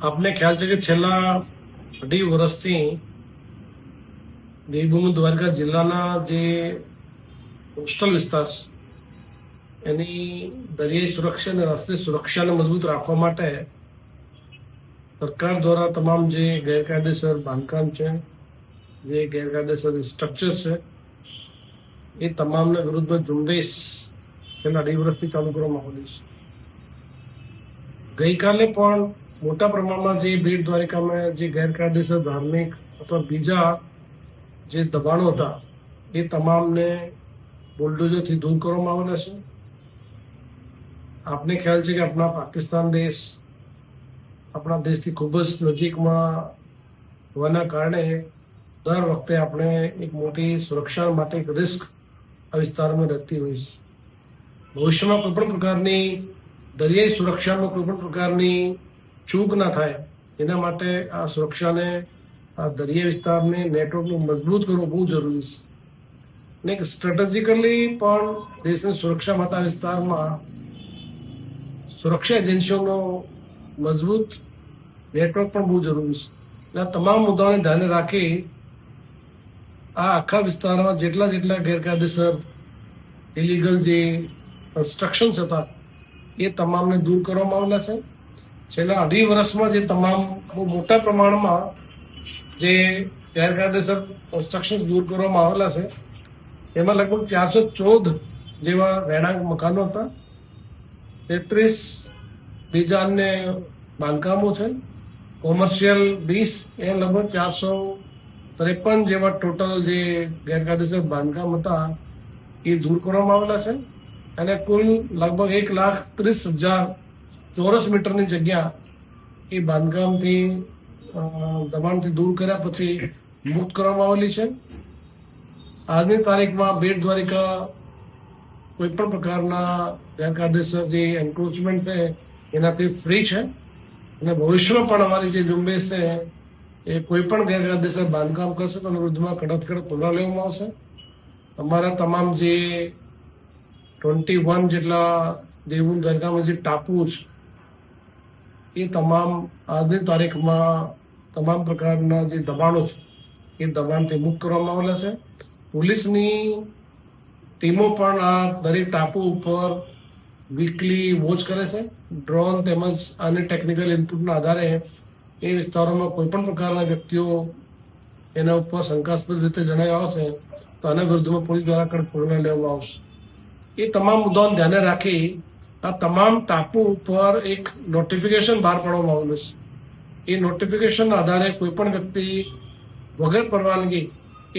આપને ખ્યાલ છે કે છેલ્લા 2.5 વર્ષથી દેવભૂમિ દ્વારકા જિલ્લાના જે કોસ્ટલ વિસ્તાર છે એની દરિયાઈ સુરક્ષા અને રાષ્ટ્રીય સુરક્ષાને મજબૂત રાખવા માટે સરકાર દ્વારા તમામ જે ગેરકાયદેસર બાંધકામ છે, જે ગેરકાયદેસર સ્ટ્રક્ચર છે, એ તમામના વિરુદ્ધમાં ઝુંબેશ છેલ્લા 2.5 વર્ષથી ચાલુ કરવામાં આવેલી છે. ગઈકાલે પણ મોટા પ્રમાણમાં જે બેટ દ્વારિકામાં જે ગેરકાયદેસર ધાર્મિક અથવા બીજા જે દબાણો હતા એ તમામને બુલડોઝરથી દૂર કરવામાં આવેલા છે. આપને ખ્યાલ છે કે આપણા પાકિસ્તાન દેશ આપણા દેશથી ખૂબ જ નજીકમાં હોવાના કારણે દર વખતે આપણે એક મોટી સુરક્ષા માટે એક રિસ્ક આ વિસ્તારમાં રહેતી હોય છે. ભવિષ્યમાં કોઈ પણ પ્રકારની દરિયાઈ સુરક્ષામાં કોઈ પણ પ્રકારની ચૂક ના થાય એના માટે આ સુરક્ષાને, આ દરિયાઈ વિસ્તારને, નેટવર્કને મજબૂત કરવું બહુ જરૂરી છે. અને સ્ટ્રેટેજિકલી પણ દેશની સુરક્ષા માટે આ વિસ્તારમાં સુરક્ષા એજન્સીઓનો મજબૂત નેટવર્ક પણ બહુ જરૂરી છે. એટલે આ તમામ મુદ્દાઓને ધ્યાને રાખી આ આખા વિસ્તારમાં જેટલા ગેરકાયદેસર ઇલીગલ જે કન્સ્ટ્રક્શન્સ હતા એ તમામને દૂર કરવામાં આવેલા છે. છેલ્લા 2.5 વર્ષમાં જે તમામ બહુ મોટા પ્રમાણમાં જે ગેરકાયદેસર કન્સ્ટ્રક્શન્સ દૂર કરવામાં આવેલા છે એમાં લગભગ 414 જેવા રહેણાંક મકાનો હતા, 33 બીજા અન્ય બાંધકામો છે, કોમર્શિયલ 20 એ લગભગ 453 જેવા ટોટલ જે ગેરકાયદેસર બાંધકામ હતા એ દૂર કરવામાં આવેલા છે. અને કુલ લગભગ 1,30,000 ચોરસ મીટરની જગ્યા એ બાંધકામથી દબાણથી દૂર કર્યા પછી મુક્ત કરવામાં આવેલી છે. આજની તારીખમાં બેટ દ્વારિકા કોઈ પણ પ્રકારના ગેરકાયદેસર જે એન્ક્રોચમેન્ટ છે એનાથી ફ્રી છે. અને ભવિષ્યમાં પણ અમારી જે ઝુંબેશ છે એ કોઈ પણ ગેરકાયદેસર બાંધકામ કરશે તો વિરુદ્ધમાં કડક પગલાં લેવામાં આવશે. અમારા તમામ જે 21 જેટલા દેવભૂમિ દ્વારકામાં જે ટાપુ છે એ તમામ આજની તારીખમાં તમામ પ્રકારના જે દબાણો છે એ દબાણથી મુક્ત કરવામાં આવેલા છે. પોલીસની ટીમો પણ આ દરેક ટાપુ ઉપર વીકલી વોચ કરે છે. ડ્રોન તેમજ અન્ય ટેકનિકલ ઇનપુટના આધારે એ વિસ્તારોમાં કોઈ પણ પ્રકારના વ્યક્તિઓ એના ઉપર શંકાસ્પદ રીતે જણાવ્યા આવશે તો આના વિરુદ્ધમાં પોલીસ દ્વારા કડક પગલાં લેવામાં આવશે. એ તમામ મુદ્દાઓને ધ્યાને રાખી આ તમામ ટાપુ ઉપર એક નોટિફિકેશન બહાર પાડવામાં આવેલું છે. એ નોટિફિકેશનના આધારે કોઈ પણ વ્યક્તિ વગર પરવાનગી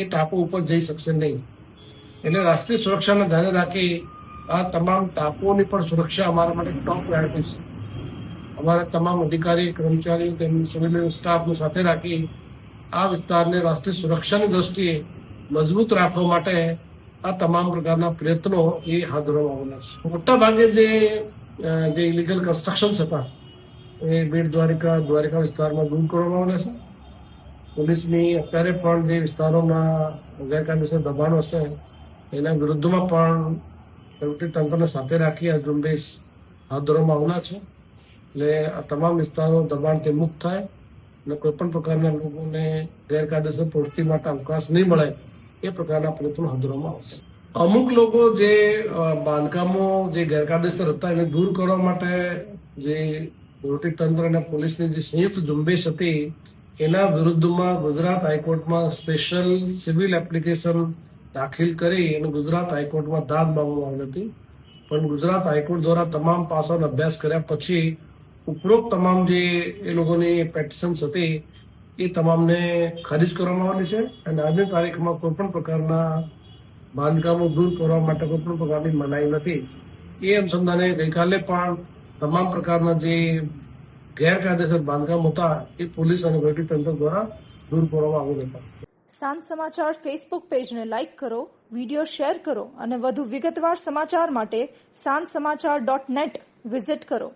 એ ટાપુ ઉપર જઈ શકશે નહીં. એટલે રાષ્ટ્રીય સુરક્ષાને ધ્યાને રાખી આ તમામ ટાપુઓની પણ સુરક્ષા અમારા માટે ટોપ પ્રાયોરિટી છે. અમારા તમામ અધિકારી, કર્મચારીઓ તેમની સિવિલ સ્ટાફને સાથે રાખી આ વિસ્તારને રાષ્ટ્રીય સુરક્ષાની દ્રષ્ટિએ મજબૂત રાખવા માટે આ તમામ પ્રકારના પ્રયત્નો એ હાથ ધરવામાં આવેલા છે. મોટા ભાગે જે ઇલીગલ કન્સ્ટ્રક્શન્સ હતા એ બેટ દ્વારિકા વિસ્તારમાં દૂર કરવામાં આવેલા છે. પોલીસની અત્યારે પણ જે વિસ્તારોમાં ગેરકાયદેસર દબાણો છે એના વિરુદ્ધમાં પણ વહીવટી તંત્રને સાથે રાખી આ ઝુંબેશ હાથ ધરવામાં આવનાર છે. એટલે આ તમામ વિસ્તારો દબાણથી મુક્ત થાય અને કોઈ પણ પ્રકારના લોકોને ગેરકાયદેસર પ્રવૃત્તિ માટે અવકાશ નહીં મળે એ પ્રકારના પ્રયત્નો હાથ ધરવામાં આવશે. અમુક લોકો જે બાંધકામો જે ગેરકાયદેસર હતા એને દૂર કરવા માટે જે વહીવટી તંત્ર અને પોલીસની જે સંયુક્ત ઝુંબેશ હતી એના વિરુદ્ધમાં ગુજરાત હાઈકોર્ટમાં સ્પેશિયલ સિવિલ એપ્લિકેશન દાખલ કરી અને ગુજરાત હાઈકોર્ટમાં દાદ માંગવામાં આવી હતી. પણ ગુજરાત હાઈકોર્ટ દ્વારા તમામ પાસાનો અભ્યાસ કર્યા પછી ઉપરોક્ત તમામ જે એ લોકોની પેટિશન્સ હતી એ તમામને ખારિજ કરવામાં આવેલી છે. અને આજની તારીખમાં કોઈ પણ પ્રકારના બાંધકામો દૂર કરવા માટે કોઈ પણ પ્રકારની મનાઈ નથી. એ અનુસંધાને ગઈકાલે પણ તમામ પ્રકારના જે ગેરકાયદેસર બાંધકામ હતા એ પોલીસ અને વહીવટી તંત્ર દ્વારા દૂર કરવામાં આવેલા હતા. સાંજ સમાચાર ફેસબુક પેજને લાઇક કરો, વિડીયો શેર કરો અને વધુ વિગતવાર સમાચાર માટે sanssamachar.net વિઝિટ કરો.